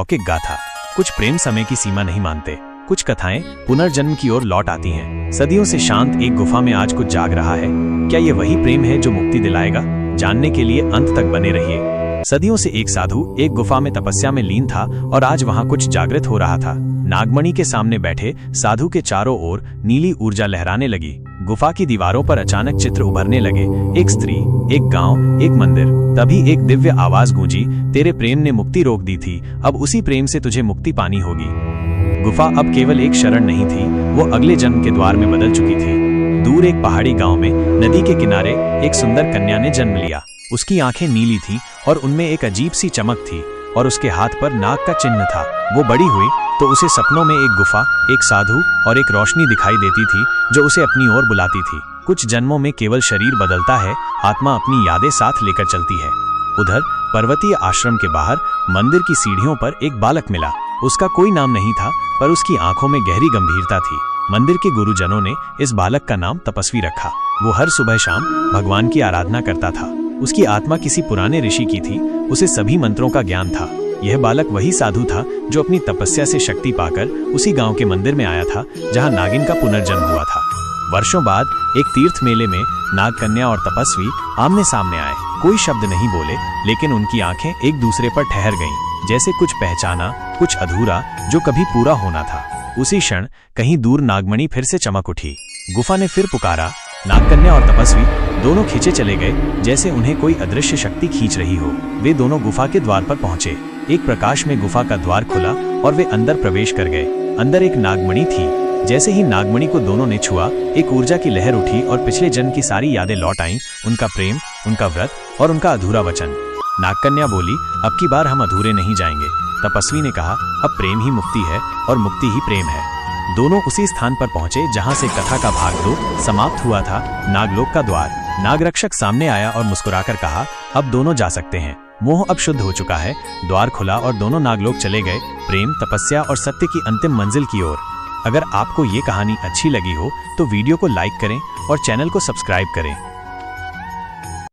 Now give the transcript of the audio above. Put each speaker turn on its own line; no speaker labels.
अलौकिक गाथा। कुछ प्रेम समय की सीमा नहीं मानते। कुछ कथाएं पुनर्जन्म की ओर लौट आती हैं। सदियों से शांत एक गुफा में आज कुछ जाग रहा है। क्या ये वही प्रेम है जो मुक्ति दिलाएगा? जानने के लिए अंत तक बने रहिए। सदियों से एक साधु एक गुफा में तपस्या में लीन था और आज वहां कुछ जागृत हो रहा था। नागमणि के सामने बैठे साधु के चारों ओर नीली ऊर्जा लहराने लगी। गुफा की दीवारों पर अचानक चित्र उभरने लगे। एक स्त्री, एक गांव, एक मंदिर। तभी एक दिव्य आवाज गूंजी, तेरे प्रेम ने मुक्ति रोक दी थी, अब उसी प्रेम से तुझे मुक्ति पानी होगी। गुफा अब केवल एक शरण नहीं थी, वो अगले जन्म के द्वार में बदल चुकी थी। दूर एक पहाड़ी गांव में नदी के किनारे एक सुंदर कन्या ने जन्म लिया। उसकी आंखें नीली थीं और उनमें एक अजीब सी चमक थी और उसके हाथ पर नाग का चिन्ह था। वो बड़ी हुई तो उसे सपनों में एक गुफा, एक साधु और एक रोशनी दिखाई देती थी जो उसे अपनी ओर बुलाती थी। कुछ जन्मों में केवल शरीर बदलता है, आत्मा अपनी यादें साथ लेकर चलती है। उधर पर्वतीय आश्रम के बाहर मंदिर की सीढ़ियों पर एक बालक मिला। उसका कोई नाम नहीं था, पर उसकी आंखों में गहरी गंभीरता थी। मंदिर के गुरुजनों ने इस बालक का नाम तपस्वी रखा। वो हर सुबह शाम भगवान की आराधना करता था। उसकी आत्मा किसी पुराने ऋषि की थी, उसे सभी मंत्रों का ज्ञान था। यह बालक वही साधु था जो अपनी तपस्या से शक्ति पाकर उसी गांव के मंदिर में आया था जहां नागिन का पुनर्जन्म हुआ था। वर्षों बाद एक तीर्थ मेले में नाग कन्या और तपस्वी आमने सामने आए। कोई शब्द नहीं बोले, लेकिन उनकी आंखें एक दूसरे पर ठहर गईं, जैसे कुछ पहचाना, कुछ अधूरा जो कभी पूरा होना था। उसी क्षण कहीं दूर नागमणि फिर से चमक उठी। गुफा ने फिर पुकारा। नागकन्या और तपस्वी दोनों खींचे चले गए, जैसे उन्हें कोई अदृश्य शक्ति खींच रही हो। वे दोनों गुफा के द्वार पर पहुंचे। एक प्रकाश में गुफा का द्वार खुला और वे अंदर प्रवेश कर गए। अंदर एक नागमणि थी। जैसे ही नागमणि को दोनों ने छुआ, एक ऊर्जा की लहर उठी और पिछले जन्म की सारी यादें लौट आईं। उनका प्रेम, उनका व्रत और उनका अधूरा वचन। नागकन्या बोली, अब की बार हम अधूरे नहीं जाएंगे। तपस्वी ने कहा, अब प्रेम ही मुक्ति है और मुक्ति ही प्रेम है। दोनों उसी स्थान पर पहुंचे जहां से कथा का भाग 2 समाप्त हुआ था, नागलोक का द्वार। नागरक्षक सामने आया और मुस्कुराकर कहा, अब दोनों जा सकते हैं। मोह अब शुद्ध हो चुका है। द्वार खुला और दोनों नागलोक चले गए, प्रेम, तपस्या और सत्य की अंतिम मंजिल की ओर। अगर आपको ये कहानी अच्छी लगी हो तो वीडियो को लाइक करें और चैनल को सब्सक्राइब करें।